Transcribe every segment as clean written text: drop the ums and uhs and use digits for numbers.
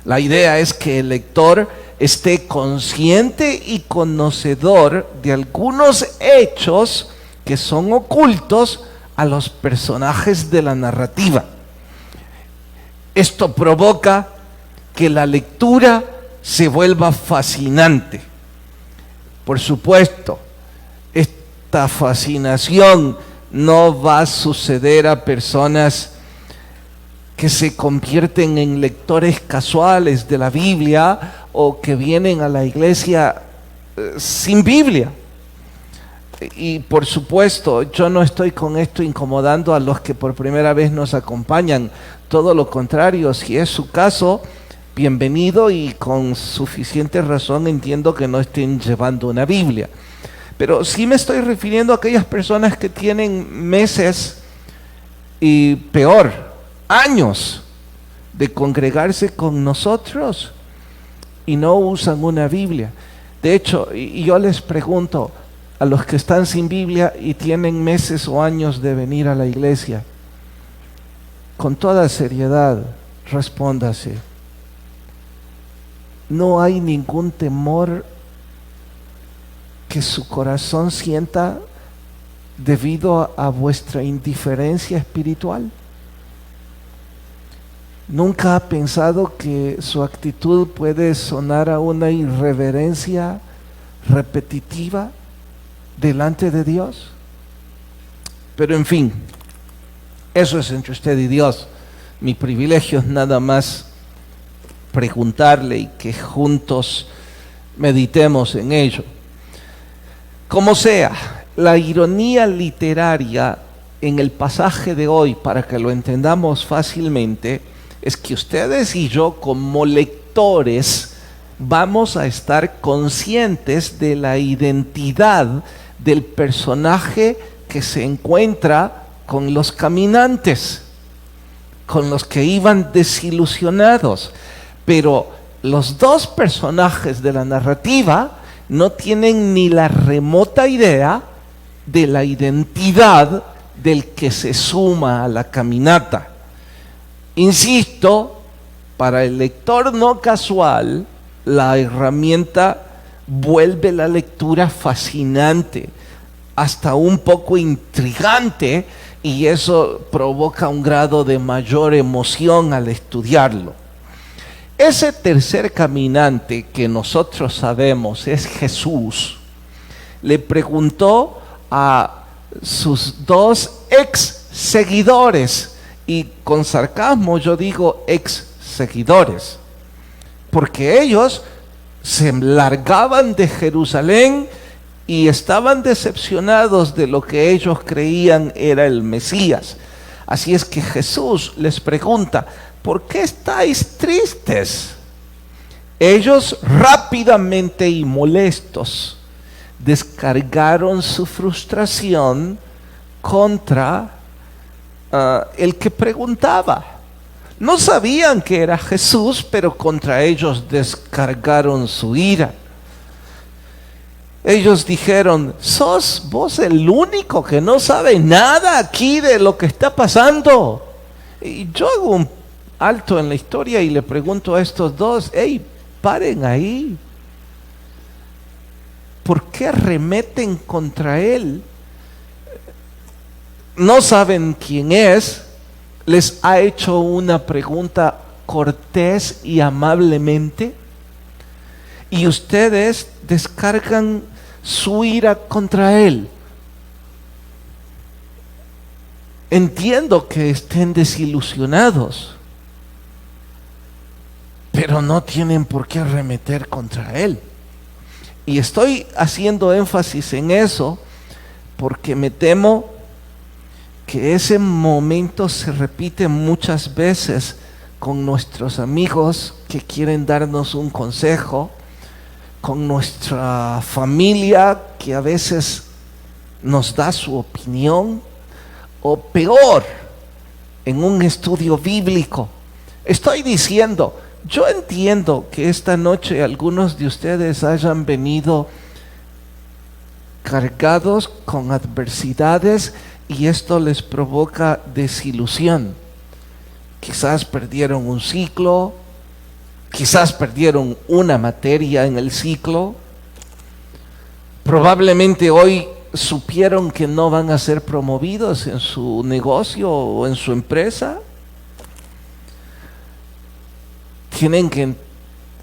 La idea es que el lector esté consciente y conocedor de algunos hechos que son ocultos a los personajes de la narrativa. Esto provoca que la lectura se vuelva fascinante. Por supuesto, esta fascinación no va a suceder a personas que se convierten en lectores casuales de la Biblia o que vienen a la iglesia sin Biblia. Y por supuesto, yo no estoy con esto incomodando a los que por primera vez nos acompañan. Todo lo contrario, si es su caso, bienvenido, y con suficiente razón entiendo que no estén llevando una Biblia. Pero sí me estoy refiriendo a aquellas personas que tienen meses y peor, años de congregarse con nosotros y no usan una Biblia. De hecho, y yo les pregunto a los que están sin Biblia y tienen meses o años de venir a la iglesia, con toda seriedad, respóndase: ¿no hay ningún temor que su corazón sienta debido a vuestra indiferencia espiritual? ¿Nunca ha pensado que su actitud puede sonar a una irreverencia repetitiva delante de Dios? Pero en fin, eso es entre usted y Dios. Mi privilegio es nada más preguntarle y que juntos meditemos en ello. Como sea, la ironía literaria en el pasaje de hoy, para que lo entendamos fácilmente, es que ustedes y yo, como lectores, vamos a estar conscientes de la identidad del personaje que se encuentra con los caminantes, con los que iban desilusionados. Pero los dos personajes de la narrativa no tienen ni la remota idea de la identidad del que se suma a la caminata. Insisto, para el lector no casual, la herramienta vuelve la lectura fascinante, hasta un poco intrigante, y eso provoca un grado de mayor emoción al estudiarlo. Ese tercer caminante que nosotros sabemos es Jesús, le preguntó a sus dos ex seguidores, y con sarcasmo yo digo ex seguidores, porque ellos se largaban de Jerusalén y estaban decepcionados de lo que ellos creían era el Mesías. Así es que Jesús les pregunta: ¿por qué estáis tristes? Ellos rápidamente y molestos descargaron su frustración contra el que preguntaba. No sabían que era Jesús, pero contra ellos descargaron su ira. Ellos dijeron: ¿sos vos el único que no sabe nada aquí de lo que está pasando? Y yo hago un alto en la historia y le pregunto a estos dos: hey, paren ahí. ¿Por qué arremeten contra él? No saben quién es, les ha hecho una pregunta cortés y amablemente, y ustedes descargan su ira contra él. Entiendo que estén desilusionados, pero no tienen por qué arremeter contra él. Y estoy haciendo énfasis en eso porque me temo que ese momento se repite muchas veces con nuestros amigos que quieren darnos un consejo, con nuestra familia que a veces nos da su opinión, o peor, en un estudio bíblico. Estoy diciendo, yo entiendo que esta noche algunos de ustedes hayan venido cargados con adversidades y esto les provoca desilusión. Quizás perdieron un ciclo, Quizás perdieron una materia en el ciclo. Probablemente hoy supieron que no van a ser promovidos en su negocio o en su empresa. Tienen que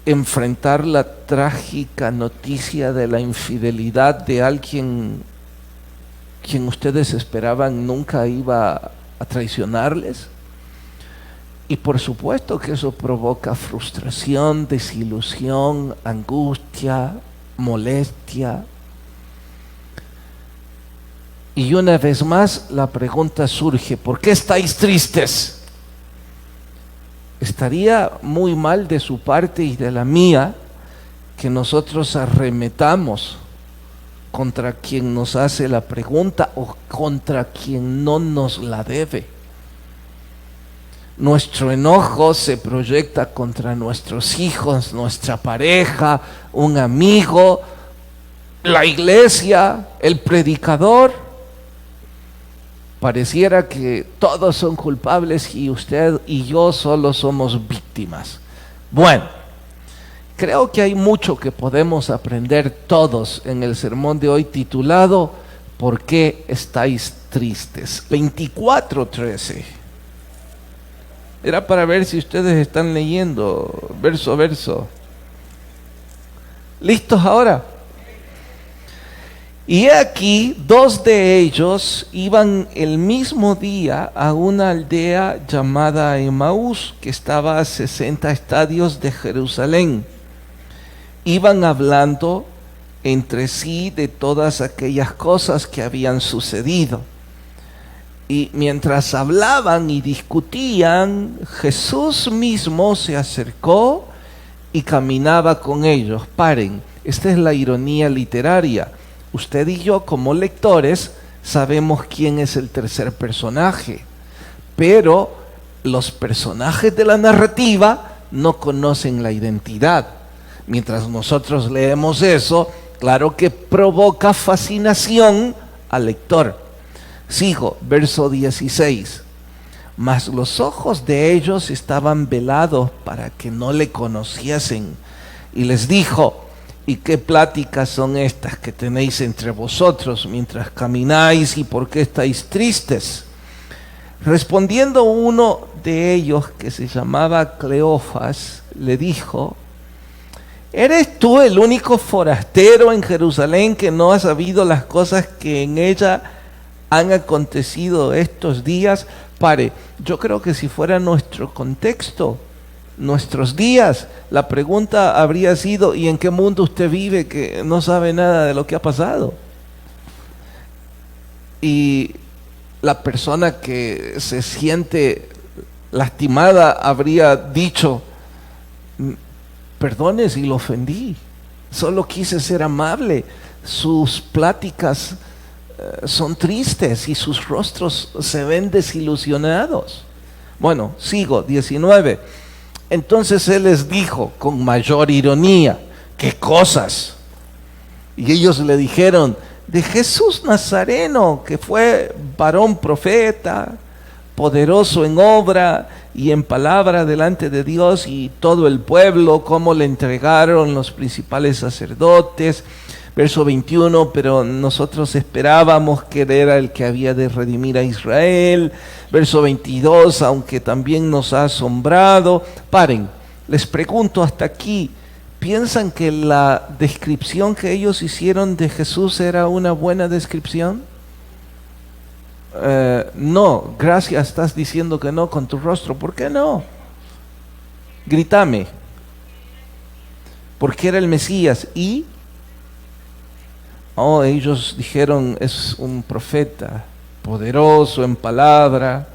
enfrentar la trágica noticia de la infidelidad de alguien quien ustedes esperaban nunca iba a traicionarles. Y por supuesto que eso provoca frustración, desilusión, angustia, molestia. Y una vez más la pregunta surge: ¿por qué estáis tristes? Estaría muy mal de su parte y de la mía que nosotros arremetamos contra quien nos hace la pregunta o contra quien no nos la debe. Nuestro enojo se proyecta contra nuestros hijos, nuestra pareja, un amigo, la iglesia, el predicador. Pareciera que todos son culpables y usted y yo solo somos víctimas. Bueno, creo que hay mucho que podemos aprender todos en el sermón de hoy titulado ¿Por qué estáis tristes? 24:13. Era para ver si ustedes están leyendo verso a verso. ¿Listos ahora? Y he aquí, 2 de ellos iban el mismo día a una aldea llamada Emaús, que estaba a 60 estadios de Jerusalén. Iban hablando entre sí de todas aquellas cosas que habían sucedido. Y mientras hablaban y discutían, Jesús mismo se acercó y caminaba con ellos. Paren, esta es la ironía literaria. Usted y yo, como lectores, sabemos quién es el tercer personaje, pero los personajes de la narrativa no conocen la identidad. Mientras nosotros leemos eso, claro que provoca fascinación al lector. Sigo, verso 16. Mas los ojos de ellos estaban velados para que no le conociesen. Y les dijo: ¿y qué pláticas son estas que tenéis entre vosotros mientras camináis, y por qué estáis tristes? Respondiendo uno de ellos, que se llamaba Cleofas, le dijo: ¿eres tú el único forastero en Jerusalén que no ha sabido las cosas que en ella han acontecido estos días? Pare, yo creo que si fuera nuestro contexto, nuestros días, la pregunta habría sido: ¿y en qué mundo usted vive que no sabe nada de lo que ha pasado? Y la persona que se siente lastimada habría dicho: perdone si lo ofendí, solo quise ser amable. Sus pláticas son tristes y sus rostros se ven desilusionados. Bueno, sigo, 19. Entonces él les dijo con mayor ironía: ¿qué cosas? Y ellos le dijeron: de Jesús Nazareno, que fue varón profeta, poderoso en obra y en palabra delante de Dios y todo el pueblo, cómo le entregaron los principales sacerdotes. Verso 21, pero nosotros esperábamos que él era el que había de redimir a Israel. Verso 22, aunque también nos ha asombrado. Paren, les pregunto hasta aquí, ¿piensan que la descripción que ellos hicieron de Jesús era una buena descripción? No, gracias, estás diciendo que no con tu rostro. ¿Por qué no? Grítame. Porque era el Mesías y... ellos dijeron: es un profeta poderoso en palabra.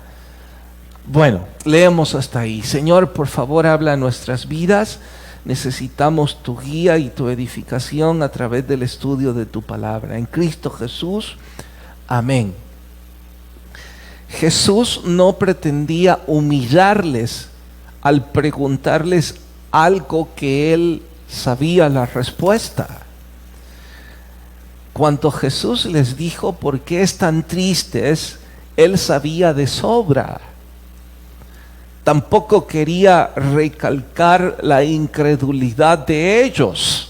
Bueno, leemos hasta ahí. Señor, por favor, habla a nuestras vidas. Necesitamos tu guía y tu edificación a través del estudio de tu palabra. En Cristo Jesús, amén. Jesús no pretendía humillarles al preguntarles algo que él sabía la respuesta. Cuando Jesús les dijo por qué están tristes, él sabía de sobra. tampoco quería recalcar la incredulidad de ellos.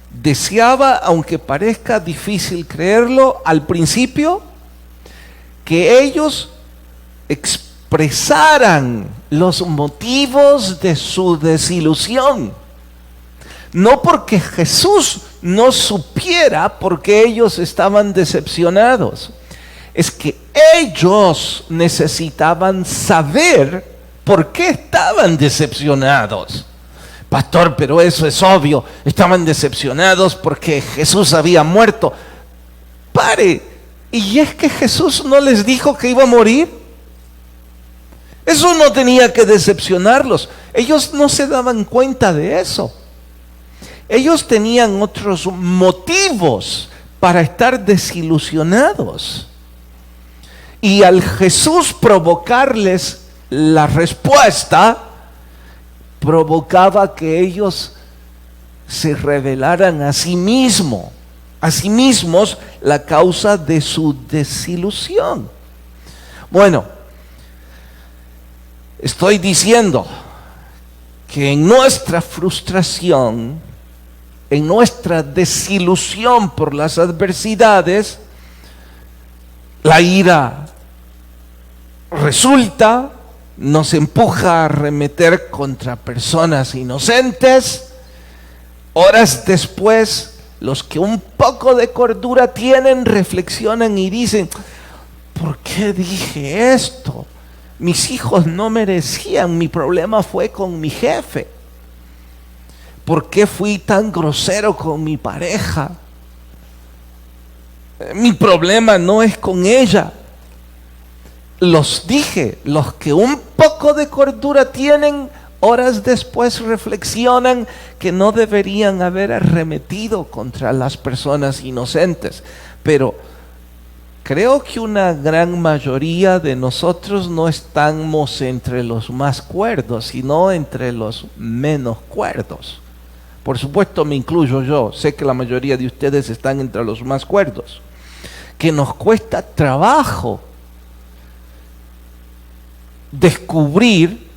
Deseaba, aunque parezca difícil creerlo, al principio, que ellos expresaran los motivos de su desilusión. No porque Jesús no supiera por qué ellos estaban decepcionados. Es que ellos necesitaban saber por qué estaban decepcionados. Pastor, pero eso es obvio. Estaban decepcionados porque Jesús había muerto. Pare. ¿Y es que Jesús no les dijo que iba a morir? Eso no tenía que decepcionarlos. Ellos no se daban cuenta de eso. Ellos tenían otros motivos para estar desilusionados. Y al Jesús provocarles la respuesta, provocaba que ellos se revelaran a sí mismos la causa de su desilusión. Bueno, estoy diciendo que en nuestra frustración, en nuestra desilusión por las adversidades, la ira nos empuja a arremeter contra personas inocentes. Horas después, los que un poco de cordura tienen reflexionan y dicen: ¿por qué dije esto? Mis hijos no merecían, mi problema fue con mi jefe. ¿Por qué fui tan grosero con mi pareja? Mi problema no es con ella. Los que un poco de cordura tienen, horas después reflexionan que no deberían haber arremetido contra las personas inocentes. Pero creo que una gran mayoría de nosotros no estamos entre los más cuerdos, sino entre los menos cuerdos. Por supuesto me incluyo yo, sé que la mayoría de ustedes están entre los más cuerdos. Que nos cuesta trabajo descubrir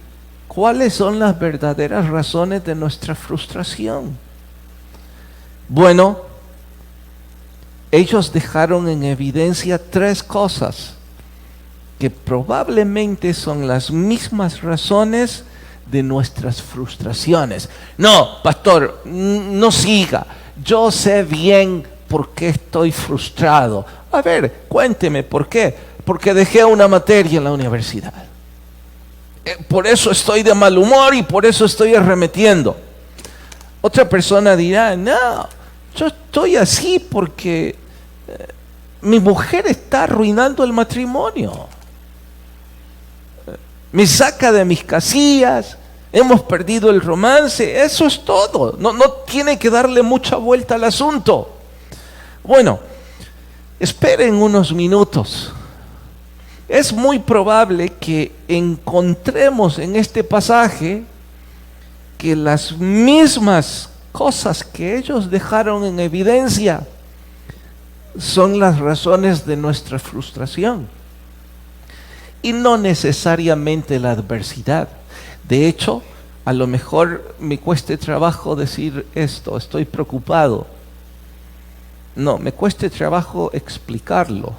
cuáles son las verdaderas razones de nuestra frustración. Bueno, ellos dejaron en evidencia 3 cosas que probablemente son las mismas razones de nuestras frustraciones. No, pastor, no siga. Yo sé bien por qué estoy frustrado. A ver, cuénteme, ¿por qué? Porque dejé una materia en la universidad. Por eso estoy de mal humor y por eso estoy arremetiendo. Otra persona dirá: no, yo estoy así porque mi mujer está arruinando el matrimonio. Me saca de mis casillas, hemos perdido el romance, eso es todo. No tiene que darle mucha vuelta al asunto. Bueno, esperen unos minutos. Es muy probable que encontremos en este pasaje que las mismas cosas que ellos dejaron en evidencia son las razones de nuestra frustración. Y no necesariamente la adversidad. De hecho, a lo mejor me cueste trabajo decir esto, estoy preocupado. No, me cueste trabajo explicarlo.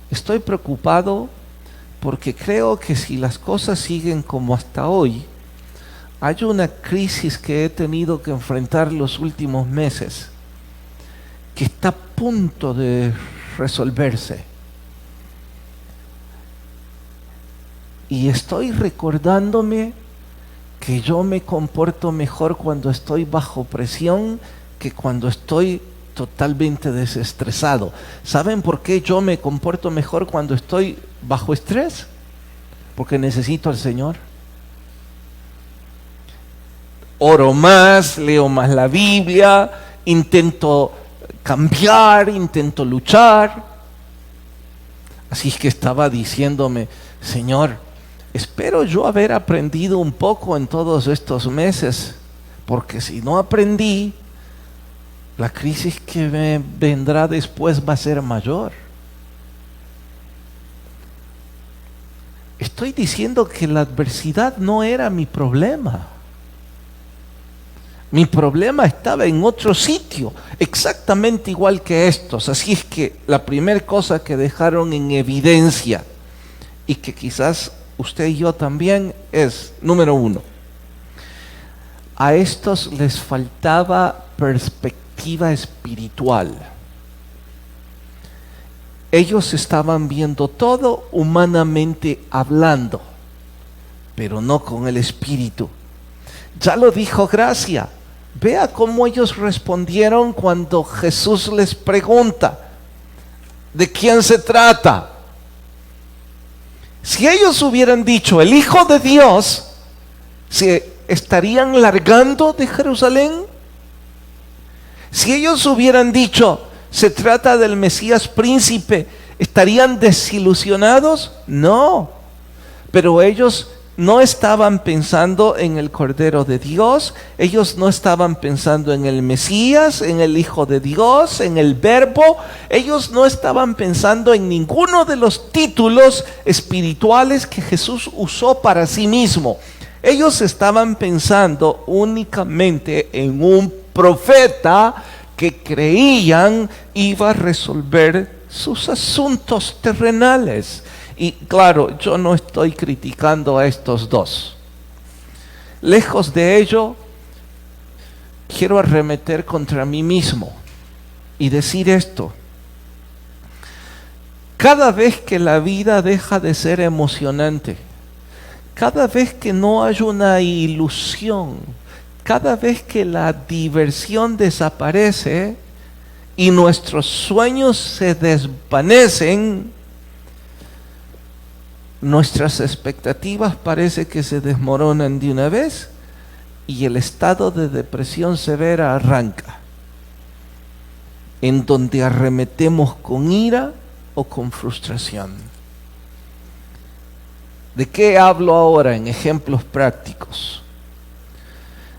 Estoy preocupado porque creo que si las cosas siguen como hasta hoy, hay una crisis que he tenido que enfrentar los últimos meses, que está a punto de resolverse. Y estoy recordándome que yo me comporto mejor cuando estoy bajo presión que cuando estoy totalmente desestresado. ¿Saben por qué yo me comporto mejor cuando estoy bajo estrés? Porque necesito al Señor. Oro más, leo más la Biblia, intento cambiar, intento luchar. Así es que estaba diciéndome: Señor, espero yo haber aprendido un poco en todos estos meses, porque si no aprendí, la crisis que me vendrá después va a ser mayor. estoy diciendo que la adversidad no era mi problema. Mi problema estaba en otro sitio, exactamente igual que estos. Así es que la primera cosa que dejaron en evidencia, y que quizás usted y yo también, es, número uno, a estos les faltaba perspectiva espiritual. Ellos estaban viendo todo humanamente hablando, pero no con el espíritu. Ya lo dijo Gracia. Vea cómo ellos respondieron cuando Jesús les pregunta, ¿de quién se trata? Si ellos hubieran dicho, el Hijo de Dios, ¿se estarían largando de Jerusalén? Si ellos hubieran dicho, se trata del Mesías príncipe, ¿estarían desilusionados? No, pero ellos no estaban pensando en el Cordero de Dios, ellos no estaban pensando en el Mesías, en el Hijo de Dios, en el Verbo, ellos no estaban pensando en ninguno de los títulos espirituales que Jesús usó para sí mismo. Ellos estaban pensando únicamente en un profeta que creían iba a resolver sus asuntos terrenales. Y claro, yo no estoy criticando a estos dos. Lejos de ello, quiero arremeter contra mí mismo y decir esto. Cada vez que la vida deja de ser emocionante, cada vez que no hay una ilusión, cada vez que la diversión desaparece y nuestros sueños se desvanecen, nuestras expectativas parece que se desmoronan de una vez y el estado de depresión severa arranca, en donde arremetemos con ira o con frustración. ¿De qué hablo ahora en ejemplos prácticos?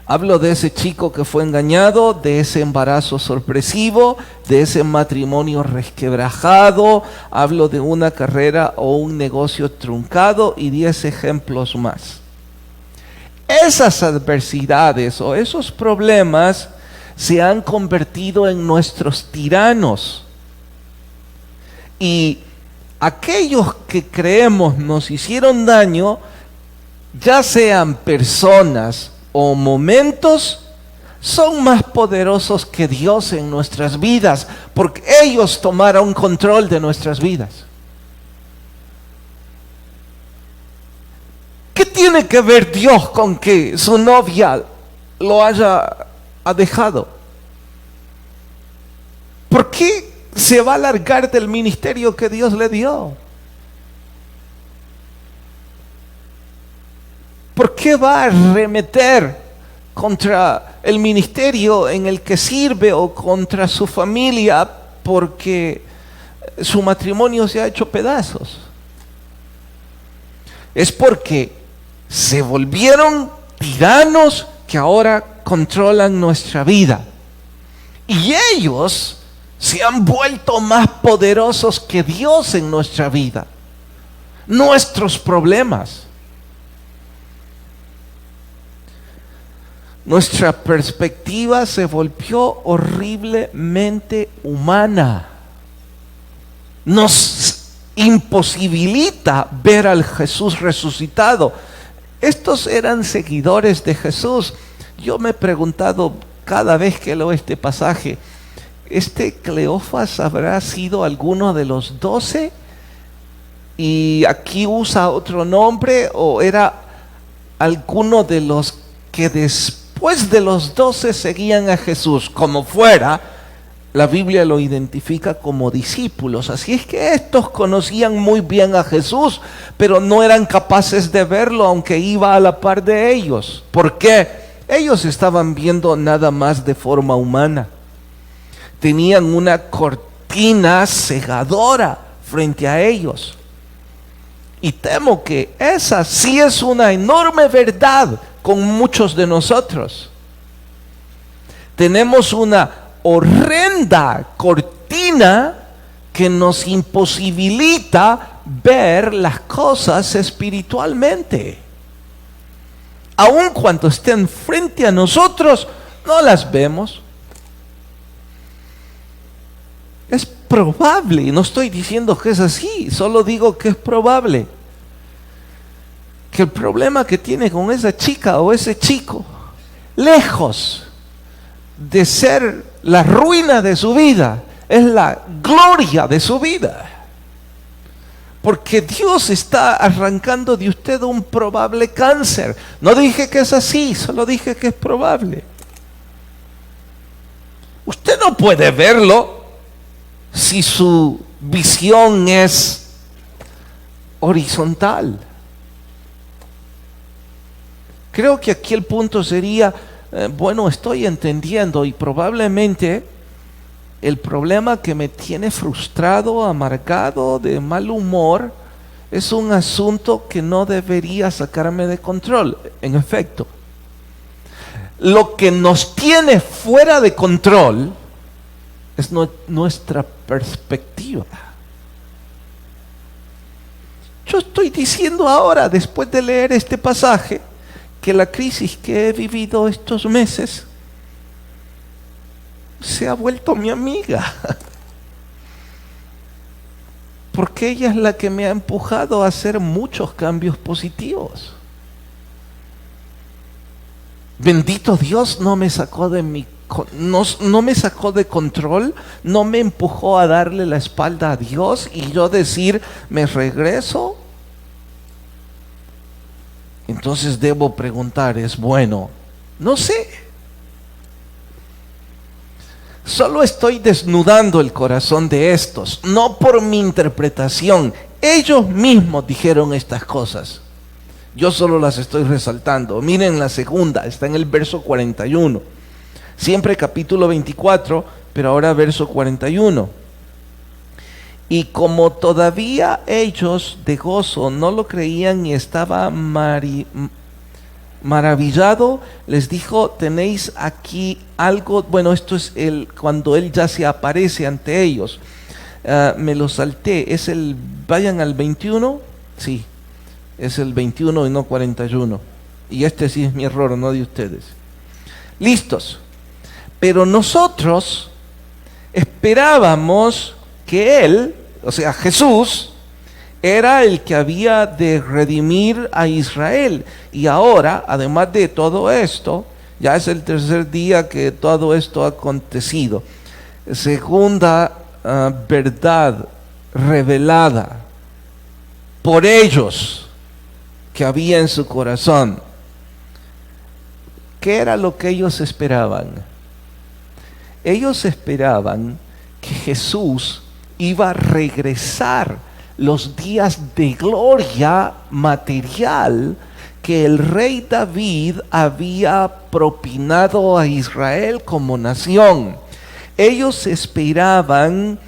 Hablo de ese chico que fue engañado, de ese embarazo sorpresivo, de ese matrimonio resquebrajado, hablo de una carrera o un negocio truncado y 10 ejemplos más. Esas adversidades o esos problemas se han convertido en nuestros tiranos. Y aquellos que creemos nos hicieron daño, ya sean personas o momentos, son más poderosos que Dios en nuestras vidas, porque ellos tomaron control de nuestras vidas. ¿Qué tiene que ver Dios con que su novia lo haya dejado? ¿Por qué se va a largar del ministerio que Dios le dio? ¿Por qué va a arremeter contra el ministerio en el que sirve o contra su familia porque su matrimonio se ha hecho pedazos? Es porque se volvieron tiranos que ahora controlan nuestra vida. Y ellos se han vuelto más poderosos que Dios en nuestra vida. Nuestros problemas. Nuestra perspectiva se volvió horriblemente humana. Nos imposibilita ver al Jesús resucitado. Estos eran seguidores de Jesús. Yo me he preguntado cada vez que leo este pasaje, ¿Cleofas habrá sido alguno de los 12? Y aquí usa otro nombre, o era alguno de los que después de los 12 seguían a Jesús. Como fuera, la Biblia lo identifica como discípulos. Así es que estos conocían muy bien a Jesús, pero no eran capaces de verlo aunque iba a la par de ellos. ¿Por qué? Ellos estaban viendo nada más de forma humana. Tenían una cortina cegadora frente a ellos. Y temo que esa sí es una enorme verdad con muchos de nosotros. Tenemos una horrenda cortina que nos imposibilita ver las cosas espiritualmente. Aun cuando estén frente a nosotros, no las vemos. Es probable, no estoy diciendo que es así, solo digo que es probable que el problema que tiene con esa chica o ese chico, lejos de ser la ruina de su vida, es la gloria de su vida. Porque Dios está arrancando de usted un probable cáncer. No dije que es así, solo dije que es probable. Usted no puede verlo si su visión es horizontal. Creo que aquí el punto sería, bueno, estoy entendiendo y probablemente el problema que me tiene frustrado, amargado, de mal humor, es un asunto que no debería sacarme de control. En efecto, lo que nos tiene fuera de control es nuestra perspectiva. Yo estoy diciendo ahora, después de leer este pasaje, que la crisis que he vivido estos meses se ha vuelto mi amiga, porque ella es la que me ha empujado a hacer muchos cambios positivos. Bendito Dios, no me sacó de no me sacó de control, no me empujó a darle la espalda a Dios y yo decir, me regreso. Entonces debo preguntar, es bueno, no sé. Solo estoy desnudando el corazón de estos, no por mi interpretación. Ellos mismos dijeron estas cosas. Yo solo las estoy resaltando. Miren la segunda, está en el verso 41. Siempre capítulo 24, pero ahora verso 41. Y como todavía ellos de gozo no lo creían y estaba maravillado, les dijo, tenéis aquí algo. Bueno, esto es cuando él ya se aparece ante ellos. Me lo salté, vayan al 21, sí, es el 21 y no 41. Y este sí es mi error, no de ustedes. Listos. Pero nosotros esperábamos que él, o sea Jesús, era el que había de redimir a Israel. Y ahora, además de todo esto, ya es el tercer día que todo esto ha acontecido. Segunda verdad revelada por ellos que había en su corazón. ¿Qué era lo que ellos esperaban? Ellos esperaban que Jesús iba a regresar los días de gloria material que el rey David había propinado a Israel como nación. Ellos esperaban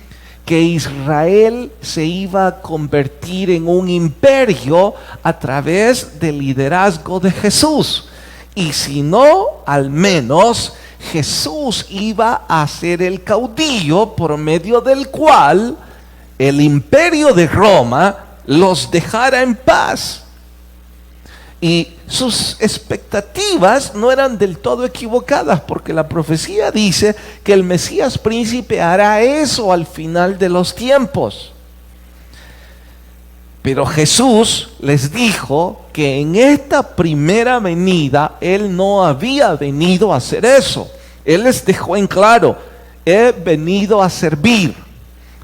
que Israel se iba a convertir en un imperio a través del liderazgo de Jesús. Y si no, al menos Jesús iba a ser el caudillo por medio del cual el imperio de Roma los dejara en paz. Y sus expectativas no eran del todo equivocadas, porque la profecía dice que el Mesías príncipe hará eso al final de los tiempos. Pero Jesús les dijo que en esta primera venida Él no había venido a hacer eso. Él les dejó en claro, he venido a servir.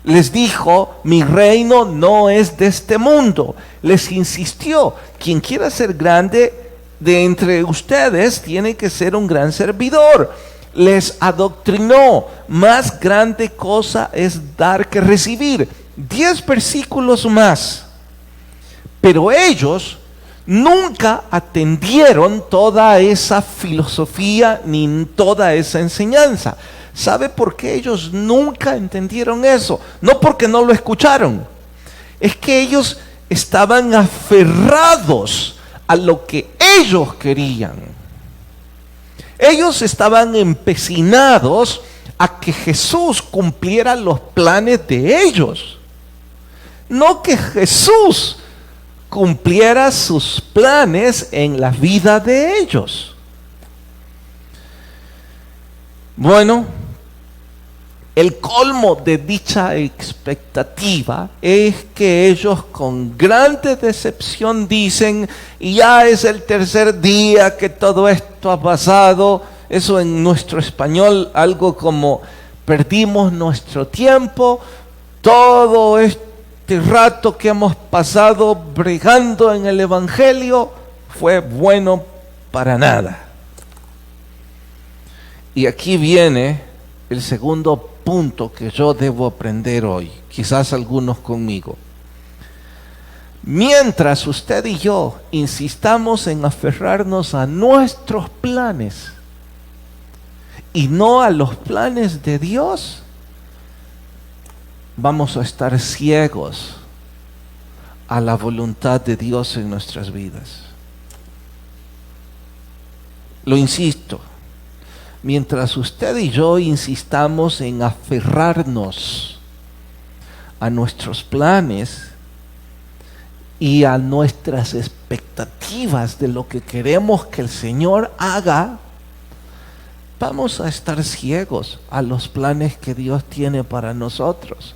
Les dijo, mi reino no es de este mundo. Les insistió, quien quiera ser grande de entre ustedes tiene que ser un gran servidor. Les adoctrinó, más grande cosa es dar que recibir. 10 versículos más. Pero ellos nunca atendieron toda esa filosofía ni toda esa enseñanza. ¿Sabe por qué ellos nunca entendieron eso? No porque no lo escucharon. Es que ellos estaban aferrados a lo que ellos querían. Ellos estaban empecinados a que Jesús cumpliera los planes de ellos, no que Jesús cumpliera sus planes en la vida de ellos. Bueno, el colmo de dicha expectativa es que ellos con grande decepción dicen: ya es el tercer día que todo esto ha pasado. Eso en nuestro español algo como: perdimos nuestro tiempo, todo este rato que hemos pasado bregando en el Evangelio fue bueno para nada. Y aquí viene el segundo punto que yo debo aprender hoy, quizás algunos conmigo. Mientras usted y yo insistamos en aferrarnos a nuestros planes y no a los planes de Dios, vamos a estar ciegos a la voluntad de Dios en nuestras vidas. Lo insisto. Mientras usted y yo insistamos en aferrarnos a nuestros planes y a nuestras expectativas de lo que queremos que el Señor haga, vamos a estar ciegos a los planes que Dios tiene para nosotros.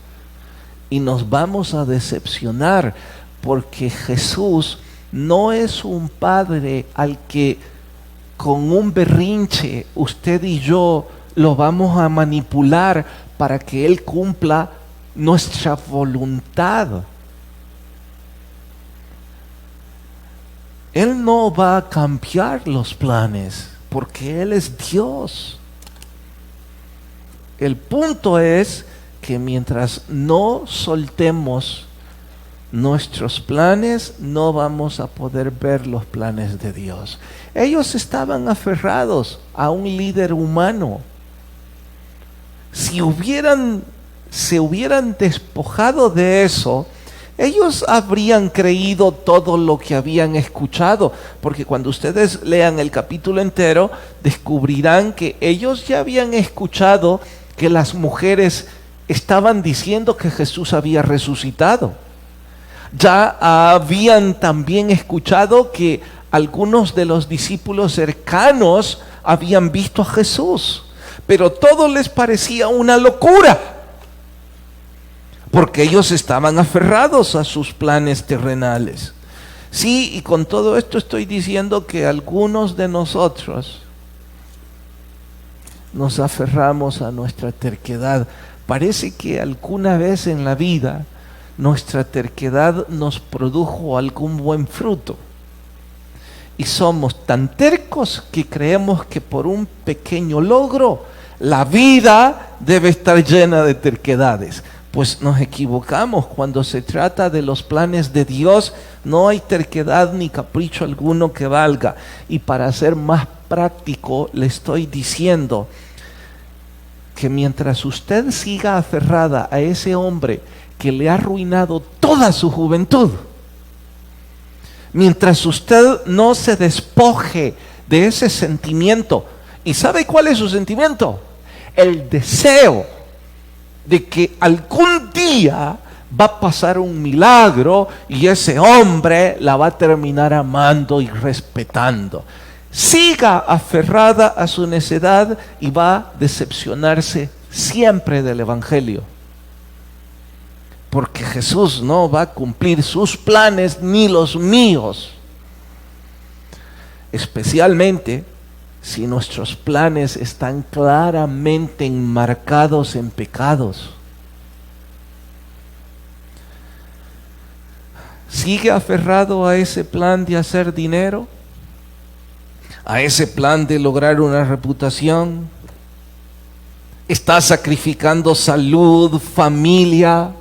Y nos vamos a decepcionar, porque Jesús no es un padre al que con un berrinche usted y yo lo vamos a manipular para que Él cumpla nuestra voluntad. Él no va a cambiar los planes porque Él es Dios. El punto es que mientras no soltemos nuestros planes, no vamos a poder ver los planes de Dios. Ellos estaban aferrados a un líder humano. Si se hubieran despojado de eso, ellos habrían creído todo lo que habían escuchado, porque cuando ustedes lean el capítulo entero, descubrirán que ellos ya habían escuchado que las mujeres estaban diciendo que Jesús había resucitado. Ya habían también escuchado que algunos de los discípulos cercanos habían visto a Jesús, pero todo les parecía una locura, porque ellos estaban aferrados a sus planes terrenales. Sí, y con todo esto estoy diciendo que algunos de nosotros nos aferramos a nuestra terquedad. Parece que alguna vez en la vida nuestra terquedad nos produjo algún buen fruto. Y somos tan tercos que creemos que por un pequeño logro la vida debe estar llena de terquedades. Pues nos equivocamos. Cuando se trata de los planes de Dios, no hay terquedad ni capricho alguno que valga. Y para ser más práctico, le estoy diciendo que mientras usted siga aferrada a ese hombre que le ha arruinado toda su juventud, mientras usted no se despoje de ese sentimiento, ¿y sabe cuál es su sentimiento? El deseo de que algún día va a pasar un milagro y ese hombre la va a terminar amando y respetando. Siga aferrada a su necedad y va a decepcionarse siempre del Evangelio. Porque Jesús no va a cumplir sus planes ni los míos. Especialmente si nuestros planes están claramente enmarcados en pecados. ¿Sigue aferrado a ese plan de hacer dinero? ¿A ese plan de lograr una reputación? ¿Está sacrificando salud, familia?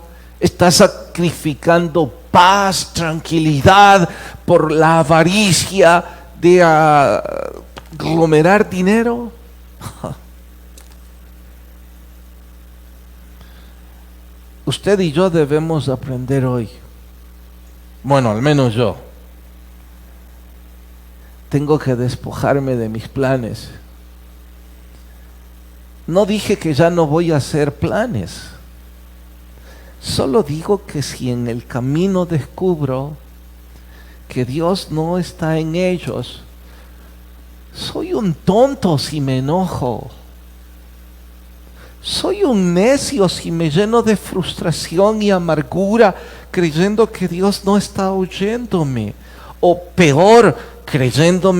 ¿Está sacrificando paz, tranquilidad por la avaricia de aglomerar dinero? Usted y yo debemos aprender hoy. Bueno, al menos yo. Tengo que despojarme de mis planes No dije que ya no voy a hacer planes. Solo digo que si en el camino descubro que Dios no está en ellos, soy un tonto si me enojo. Soy un necio si me lleno de frustración y amargura creyendo que Dios no está oyéndome. O peor, creyendo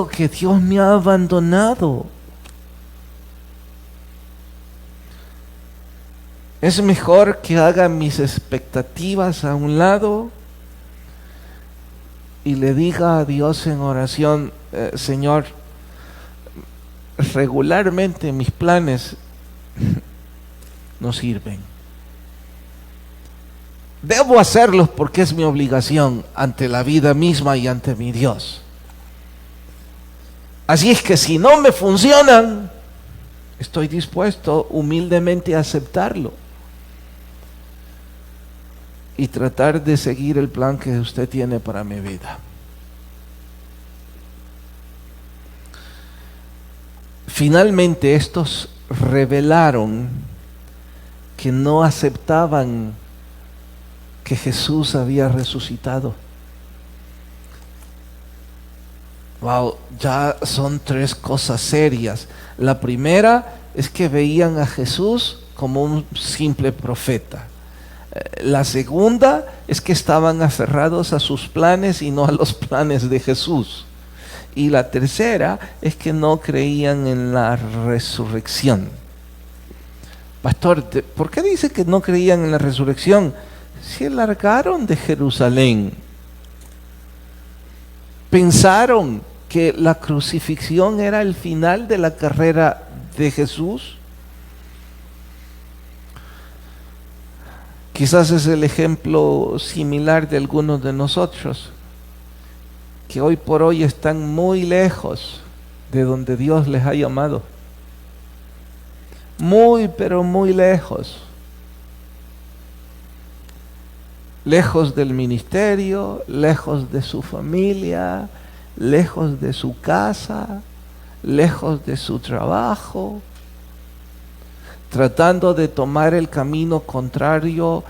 que Dios me ha abandonado. Es mejor que haga mis expectativas a un lado y le diga a Dios en oración, Señor, regularmente mis planes no sirven. Debo hacerlos porque es mi obligación ante la vida misma y ante mi Dios. Así es que si no me funcionan, estoy dispuesto humildemente a aceptarlo y tratar de seguir el plan que usted tiene para mi vida. Finalmente estos revelaron que no aceptaban que Jesús había resucitado. Wow, ya son 3 cosas serias. La primera es que veían a Jesús como un simple profeta. La segunda es que estaban aferrados a sus planes y no a los planes de Jesús. Y la tercera es que no creían en la resurrección. Pastor, ¿por qué dice que no creían en la resurrección? Se largaron de Jerusalén. Pensaron que la crucifixión era el final de la carrera de Jesús. Quizás es el ejemplo similar de algunos de nosotros, que hoy por hoy están muy lejos de donde Dios les ha llamado. Muy, pero muy lejos. Lejos del ministerio, lejos de su familia, lejos de su casa, lejos de su trabajo, tratando de tomar el camino contrario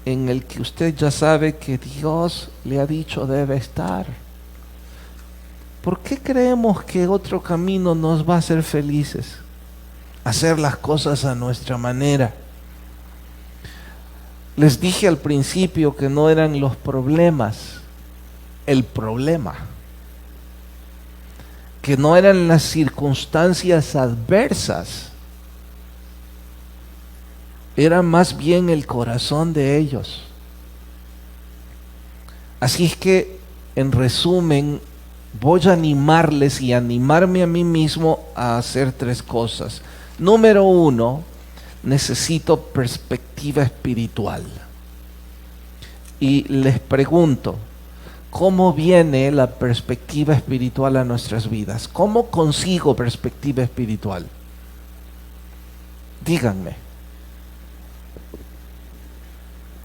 en el que usted ya sabe que Dios le ha dicho debe estar. ¿Por qué creemos que otro camino nos va a hacer felices? Hacer las cosas a nuestra manera. Les dije al principio que no eran los problemas, el problema. Que no eran las circunstancias adversas. Era más bien el corazón de ellos. Así es que, en resumen, voy a animarles y animarme a mí mismo a hacer 3 cosas. Número 1, necesito perspectiva espiritual. Y les pregunto, ¿cómo viene la perspectiva espiritual a nuestras vidas? ¿Cómo consigo perspectiva espiritual? Díganme.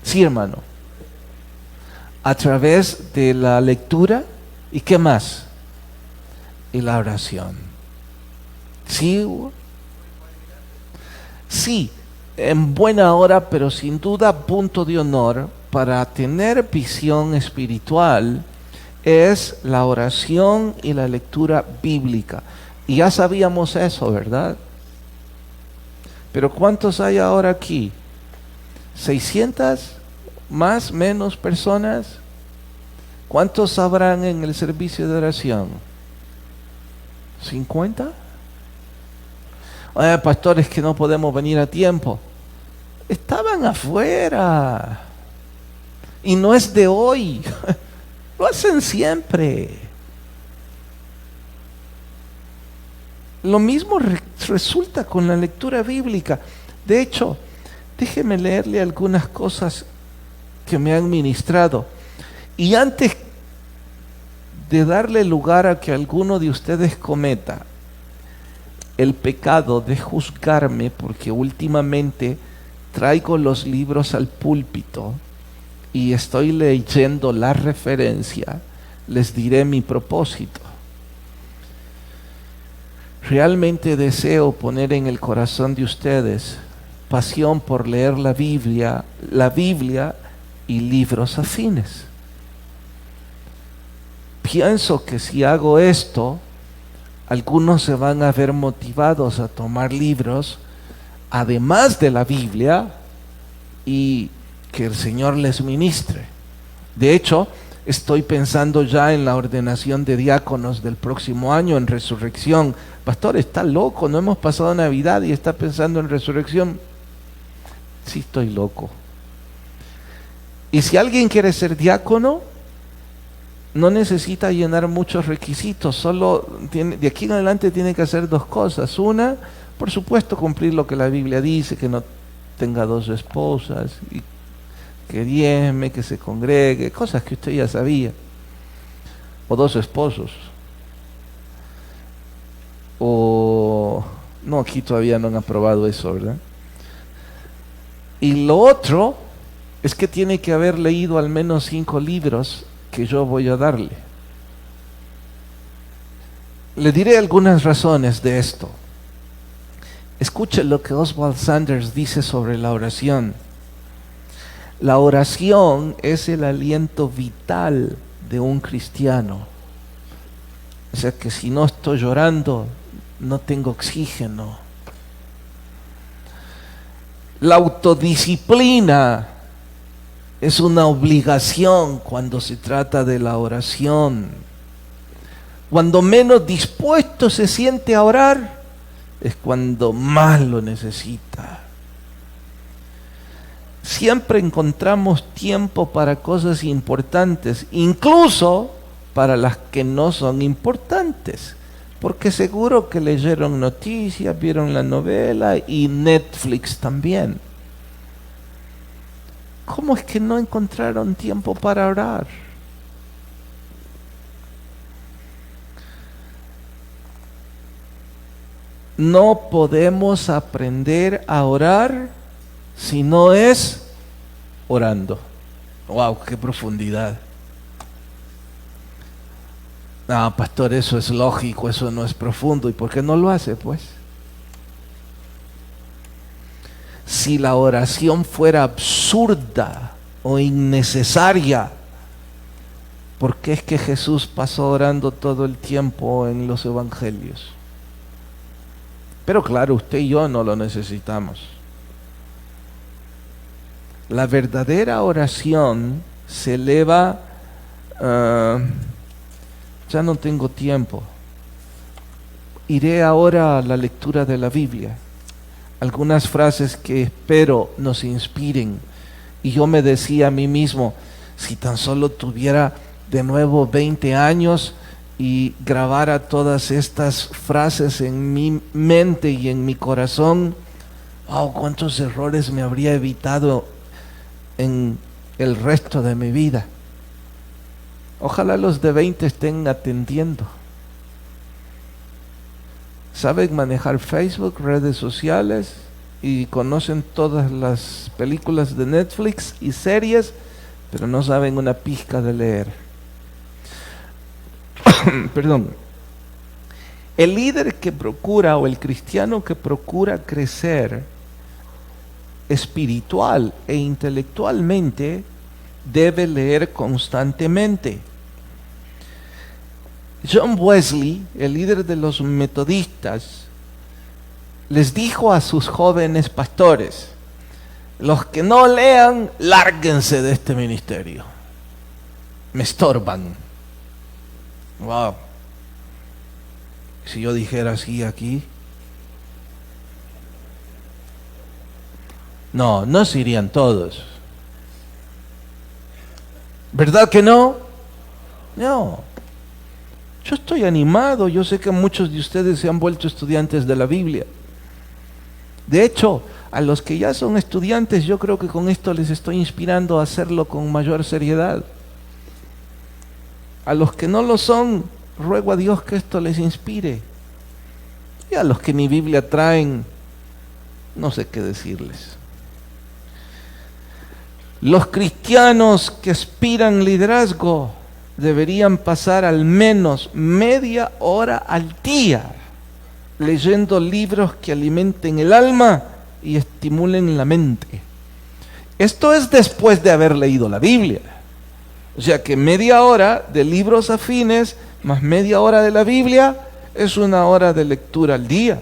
Sí, hermano. A través de la lectura y ¿qué más? Y la oración. ¿Sí? Sí, en buena hora, pero sin duda punto de honor para tener visión espiritual es la oración y la lectura bíblica. Y ya sabíamos eso, ¿verdad? Pero ¿cuántos hay ahora aquí? ¿600 más, menos personas? ¿Cuántos habrán en el servicio de oración? ¿50? Oye, pastores, que no podemos venir a tiempo. Estaban afuera. Y no es de hoy. Lo hacen siempre. Lo mismo resulta con la lectura bíblica. De hecho, déjeme leerle algunas cosas que me han ministrado. Y antes de darle lugar a que alguno de ustedes cometa el pecado de juzgarme, porque últimamente traigo los libros al púlpito y estoy leyendo la referencia, les diré mi propósito. realmente deseo poner en el corazón de ustedes pasión por leer la Biblia y libros afines. Pienso que si hago esto, algunos se van a ver motivados a tomar libros, además de la Biblia, y que el Señor les ministre. De hecho, estoy pensando ya en la ordenación de diáconos del próximo año, en resurrección. Pastor, está loco, no hemos pasado Navidad y está pensando en resurrección. Sí, estoy loco. Y si alguien quiere ser diácono, no necesita llenar muchos requisitos, solo de aquí en adelante tiene que hacer dos cosas. Una, por supuesto, cumplir lo que la Biblia dice, que no tenga 2 esposas, y que diezme, que se congregue, cosas que usted ya sabía. O 2 esposos. O no, aquí todavía no han aprobado eso, ¿verdad? Y lo otro es que tiene que haber leído al menos 5 libros que yo voy a darle. Le diré algunas razones de esto. Escuche lo que Oswald Sanders dice sobre la oración. La oración es el aliento vital de un cristiano. O sea que si no estoy llorando, no tengo oxígeno. La autodisciplina es una obligación cuando se trata de la oración. Cuando menos dispuesto se siente a orar, es cuando más lo necesita. Siempre encontramos tiempo para cosas importantes, incluso para las que no son importantes, porque seguro que leyeron noticias, vieron la novela y Netflix también. ¿Cómo es que no encontraron tiempo para orar? No podemos aprender a orar si no es orando. ¡Wow! ¡Qué profundidad! No, pastor, eso es lógico, eso no es profundo. ¿Y por qué no lo hace, pues? Si la oración fuera absurda o innecesaria, ¿por qué es que Jesús pasó orando todo el tiempo en los evangelios? Pero claro, usted y yo no lo necesitamos. La verdadera oración se eleva. Ya no tengo tiempo. Iré ahora a la lectura de la Biblia. Algunas frases que espero nos inspiren. Y yo me decía a mí mismo, si tan solo tuviera de nuevo 20 años y grabara todas estas frases en mi mente y en mi corazón, wow, cuántos errores me habría evitado en el resto de mi vida. Ojalá los de 20 estén atendiendo. Saben manejar Facebook, redes sociales y conocen todas las películas de Netflix y series, pero no saben una pizca de leer. Perdón. El líder que procura o el cristiano que procura crecer espiritual e intelectualmente debe leer constantemente. John Wesley, el líder de los metodistas, les dijo a sus jóvenes pastores: los que no lean, lárguense de este ministerio, me estorban. Wow. Si yo dijera así aquí, no se irían todos. ¿Verdad que no? No. Yo estoy animado, yo sé que muchos de ustedes se han vuelto estudiantes de la Biblia. De hecho, a los que ya son estudiantes, yo creo que con esto les estoy inspirando a hacerlo con mayor seriedad. A los que no lo son, ruego a Dios que esto les inspire. Y a los que ni Biblia traen, no sé qué decirles. Los cristianos que aspiran liderazgo deberían pasar al menos media hora al día leyendo libros que alimenten el alma y estimulen la mente. Esto es después de haber leído la Biblia. O sea que media hora de libros afines más media hora de la Biblia es 1 hora de lectura al día.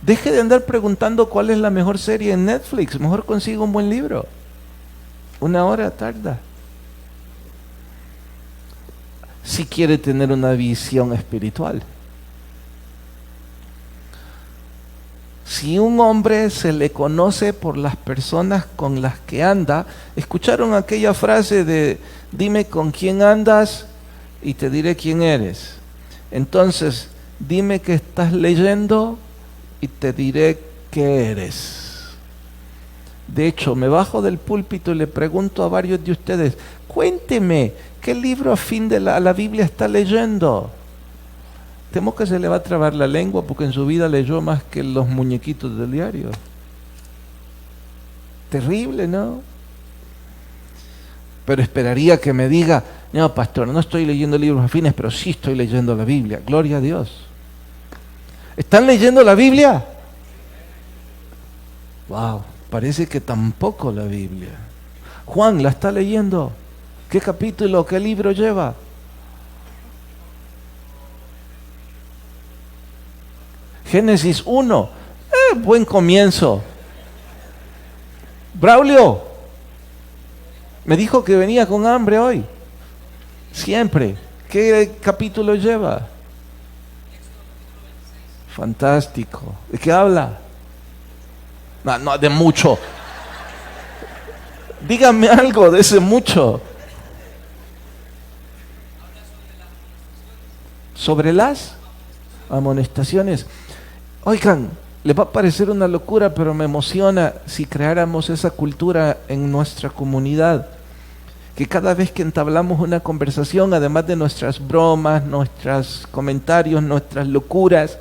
Deje de andar preguntando cuál es la mejor serie en Netflix. Mejor consiga un buen libro. 1 hora tarda. Si quiere tener una visión espiritual. Si un hombre se le conoce por las personas con las que anda, ¿escucharon aquella frase de dime con quién andas y te diré quién eres? Entonces, dime qué estás leyendo y te diré qué eres. De hecho, me bajo del púlpito y le pregunto a varios de ustedes, cuénteme, ¿qué libro afín a la Biblia está leyendo? Temo que se le va a trabar la lengua porque en su vida leyó más que los muñequitos del diario. Terrible, ¿no? Pero esperaría que me diga, no, pastor, no estoy leyendo libros afines, pero sí estoy leyendo la Biblia. Gloria a Dios. ¿Están leyendo la Biblia? Wow, parece que tampoco la Biblia. Juan, ¿la está leyendo? ¿Qué capítulo, qué libro lleva? Génesis 1, buen comienzo. Braulio, me dijo que venía con hambre hoy. Siempre. ¿Qué capítulo lleva? Fantástico. ¿De qué habla? No, de mucho. Dígame algo de ese mucho. Sobre las amonestaciones. Oigan, les va a parecer una locura, pero me emociona si creáramos esa cultura en nuestra comunidad. Que cada vez que entablamos una conversación, además de nuestras bromas, nuestros comentarios, nuestras locuras,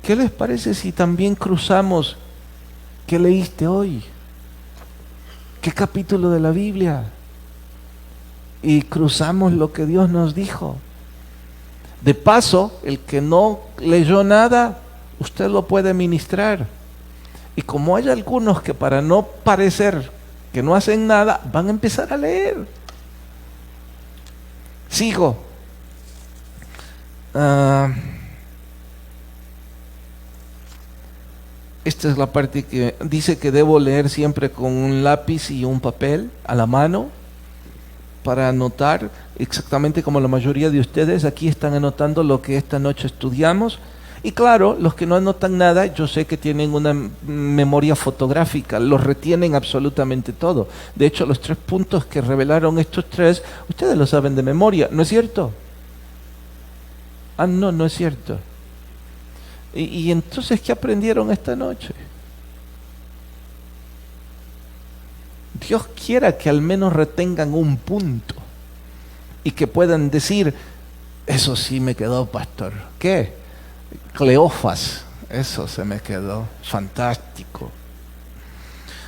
¿qué les parece si también cruzamos qué leíste hoy? ¿Qué capítulo de la Biblia? Y cruzamos lo que Dios nos dijo. De paso, el que no leyó nada, usted lo puede ministrar. Y como hay algunos que para no parecer que no hacen nada, van a empezar a leer. Sigo. Esta es la parte que dice que debo leer siempre con un lápiz y un papel a la mano para anotar, exactamente como la mayoría de ustedes aquí están anotando lo que esta noche estudiamos. Y claro, los que no anotan nada, yo sé que tienen una memoria fotográfica, los retienen absolutamente todo. De hecho, los 3 puntos que revelaron estos 3, ustedes lo saben de memoria, ¿no es cierto? No es cierto. Y entonces, ¿qué aprendieron esta noche? Dios quiera que al menos retengan un punto y que puedan decir, eso sí me quedó, pastor. ¿Qué? Cleofas, eso se me quedó, fantástico.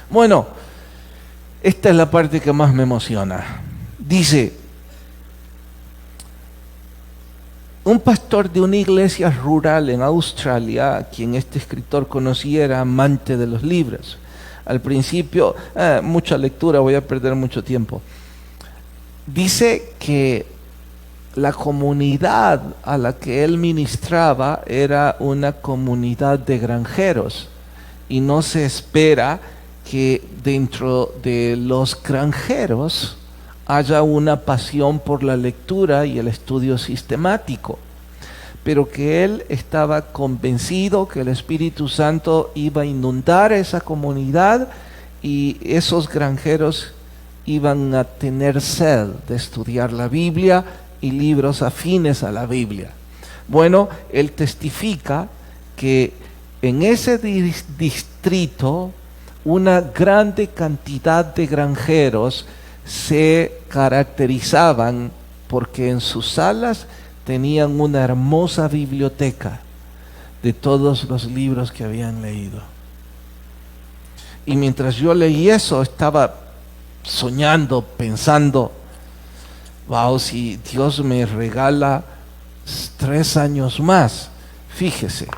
Bueno, esta es la parte que más me emociona. Dice, un pastor de una iglesia rural en Australia, a quien este escritor conocía, era amante de los libros. Al principio, mucha lectura, voy a perder mucho tiempo. Dice que la comunidad a la que él ministraba era una comunidad de granjeros y no se espera que dentro de los granjeros haya una pasión por la lectura y el estudio sistemático, pero que él estaba convencido que el Espíritu Santo iba a inundar esa comunidad y esos granjeros iban a tener sed de estudiar la Biblia y libros afines a la Biblia. Bueno, él testifica que en ese distrito una grande cantidad de granjeros se caracterizaban porque en sus salas tenían una hermosa biblioteca de todos los libros que habían leído. Y mientras yo leí eso, estaba soñando, pensando, wow, si Dios me regala 3 años más. Fíjese,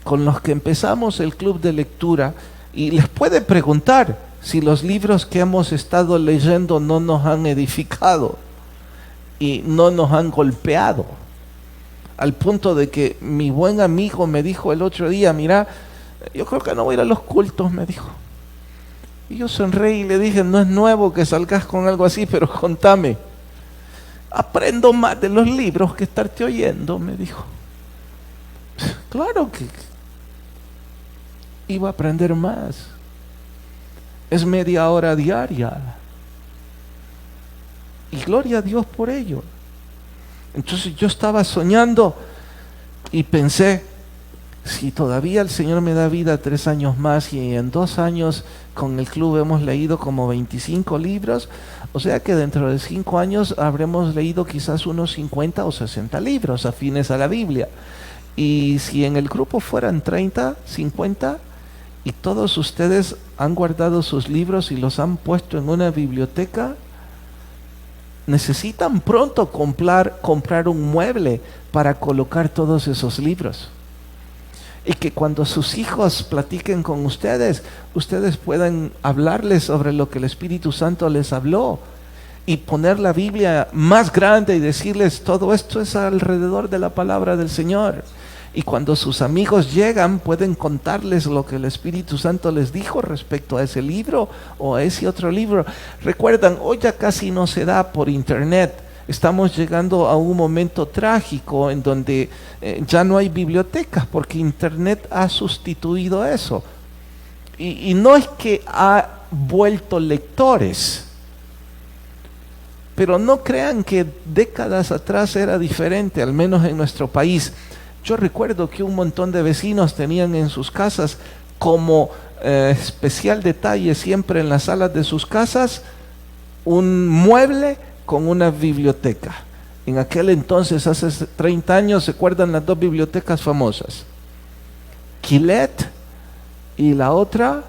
con los que empezamos el club de lectura, y les puede preguntar si los libros que hemos estado leyendo no nos han edificado y no nos han golpeado. Al punto de que mi buen amigo me dijo el otro día, mira, yo creo que no voy a ir a los cultos, me dijo. Y yo sonreí y le dije, no es nuevo que salgas con algo así, pero contame. Aprendo más de los libros que estarte oyendo, me dijo. Claro que iba a aprender más. Es media hora diaria. Y gloria a Dios por ello. Entonces yo estaba soñando y pensé, si todavía el Señor me da vida 3 años más y en 2 años con el club hemos leído como 25 libros, o sea que dentro de 5 años habremos leído quizás unos 50 o 60 libros afines a la Biblia. Y si en el grupo fueran 30, 50, y todos ustedes han guardado sus libros y los han puesto en una biblioteca, necesitan pronto comprar un mueble para colocar todos esos libros. Y que cuando sus hijos platiquen con ustedes, ustedes puedan hablarles sobre lo que el Espíritu Santo les habló y poner la Biblia más grande y decirles, todo esto es alrededor de la palabra del Señor. Y cuando sus amigos llegan, pueden contarles lo que el Espíritu Santo les dijo respecto a ese libro o a ese otro libro. Recuerdan, hoy ya casi no se da por internet. Estamos llegando a un momento trágico en donde ya no hay bibliotecas porque internet ha sustituido eso. Y no es que ha vuelto lectores, pero no crean que décadas atrás era diferente, al menos en nuestro país. Yo recuerdo que un montón de vecinos tenían en sus casas como especial detalle siempre en las salas de sus casas un mueble con una biblioteca. En aquel entonces, hace 30 años, ¿se acuerdan las 2 bibliotecas famosas? Quillet y la otra,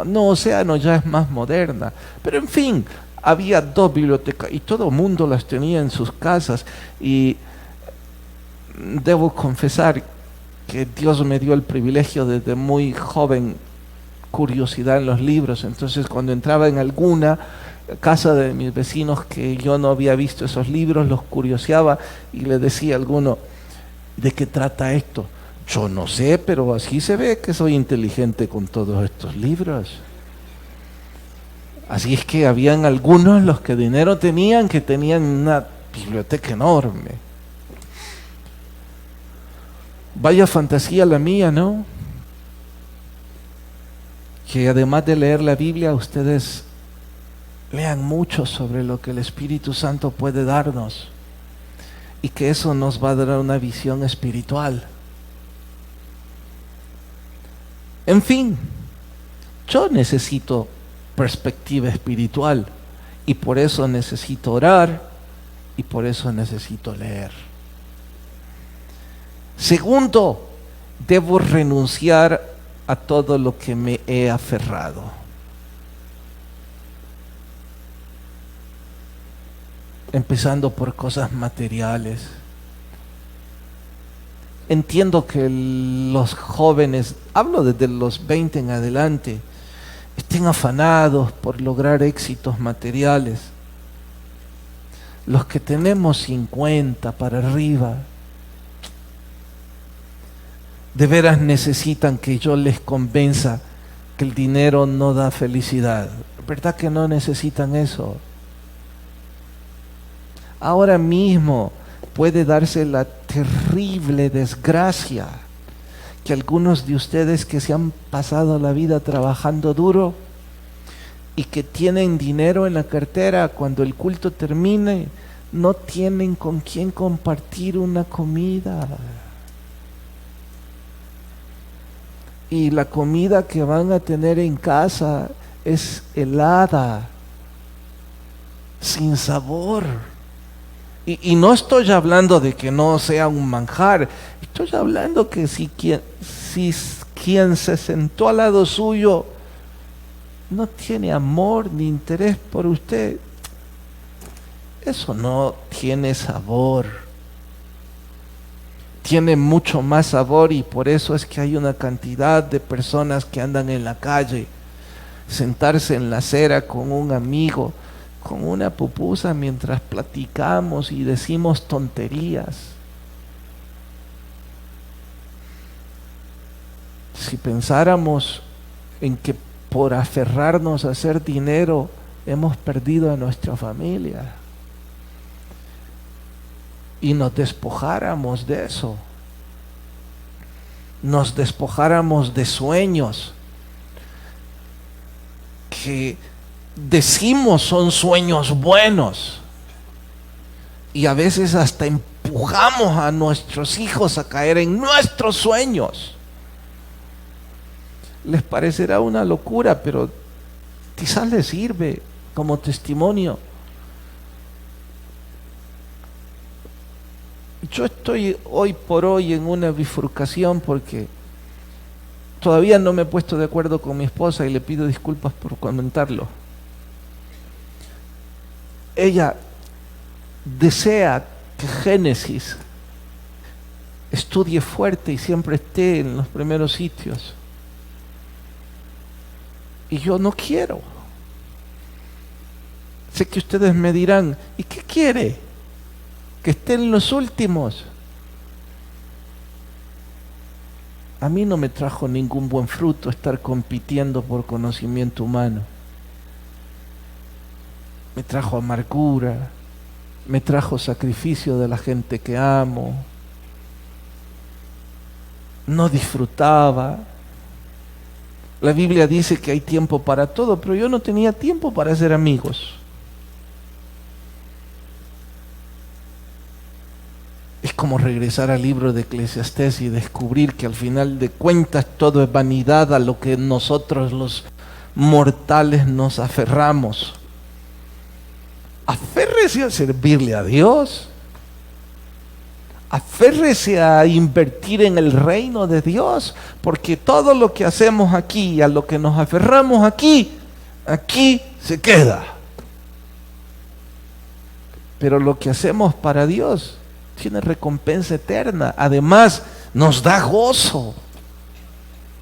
no, Océano ya es más moderna, pero en fin, había 2 bibliotecas y todo el mundo las tenía en sus casas. Y debo confesar que Dios me dio el privilegio desde muy joven, curiosidad en los libros. Entonces cuando entraba en alguna casa de mis vecinos que yo no había visto esos libros, los curioseaba y le decía a alguno, ¿de qué trata esto? Yo no sé, pero así se ve que soy inteligente con todos estos libros. Así es que habían algunos, los que dinero tenían, que tenían una biblioteca enorme. Vaya fantasía la mía, ¿no? Que además de leer la Biblia, ustedes lean mucho sobre lo que el Espíritu Santo puede darnos y que eso nos va a dar una visión espiritual. En fin, yo necesito perspectiva espiritual y por eso necesito orar y por eso necesito leer. Segundo, debo renunciar a todo lo que me he aferrado. Empezando por cosas materiales. Entiendo que los jóvenes, hablo desde los 20 en adelante, estén afanados por lograr éxitos materiales. Los que tenemos 50 para arriba, de veras necesitan que yo les convenza que el dinero no da felicidad. ¿Verdad que no necesitan eso? Ahora mismo puede darse la terrible desgracia que algunos de ustedes que se han pasado la vida trabajando duro y que tienen dinero en la cartera, cuando el culto termine, no tienen con quién compartir una comida. Y la comida que van a tener en casa es helada, sin sabor. Y no estoy hablando de que no sea un manjar, estoy hablando que si quien se sentó al lado suyo no tiene amor ni interés por usted, eso no tiene sabor. tiene mucho más sabor, y por eso es que hay una cantidad de personas que andan en la calle, sentarse en la acera con un amigo, con una pupusa mientras platicamos y decimos tonterías. Si pensáramos en que por aferrarnos a hacer dinero hemos perdido a nuestra familia y nos despojáramos de eso, nos despojáramos de sueños que decimos son sueños buenos, y a veces hasta empujamos a nuestros hijos a caer en nuestros sueños. Les parecerá una locura, pero quizás les sirve como testimonio. Yo estoy hoy por hoy en una bifurcación porque todavía no me he puesto de acuerdo con mi esposa, y le pido disculpas por comentarlo. Ella desea que Génesis estudie fuerte y siempre esté en los primeros sitios. Y yo no quiero. Sé que ustedes me dirán, ¿y qué quiere? Que esté en los últimos. A mí no me trajo ningún buen fruto estar compitiendo por conocimiento humano. Me trajo amargura, me trajo sacrificio de la gente que amo. No disfrutaba. La Biblia dice que hay tiempo para todo, pero yo no tenía tiempo para hacer amigos. Es como regresar al libro de Eclesiastés y descubrir que al final de cuentas todo es vanidad a lo que nosotros los mortales nos aferramos. Aférrese a servirle a Dios. Aférrese a invertir en el reino de Dios, porque todo lo que hacemos aquí, a lo que nos aferramos aquí se queda. Pero lo que hacemos para Dios tiene recompensa eterna. Además, nos da gozo,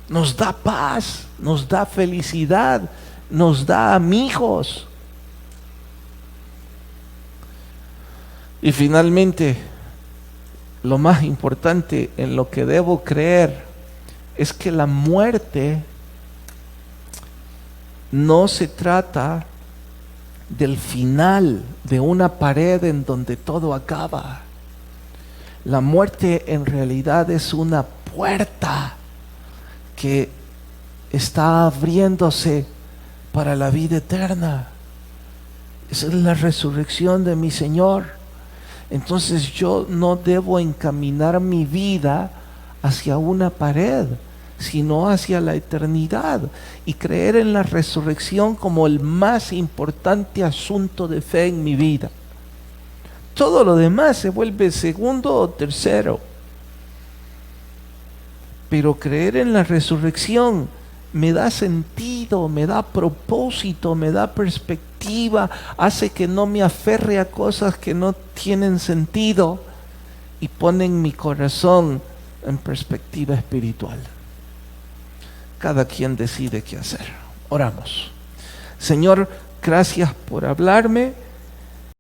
nos da paz, nos da felicidad, nos da amigos. Y finalmente, lo más importante en lo que debo creer es que la muerte no se trata del final de una pared en donde todo acaba. La muerte en realidad es una puerta que está abriéndose para la vida eterna. Esa es la resurrección de mi Señor. Entonces yo no debo encaminar mi vida hacia una pared, sino hacia la eternidad, y creer en la resurrección como el más importante asunto de fe en mi vida. Todo lo demás se vuelve segundo o tercero. Pero creer en la resurrección me da sentido, me da propósito, me da perspectiva, hace que no me aferre a cosas que no tienen sentido y ponen mi corazón en perspectiva espiritual. Cada quien decide qué hacer. Oramos. Señor, gracias por hablarme.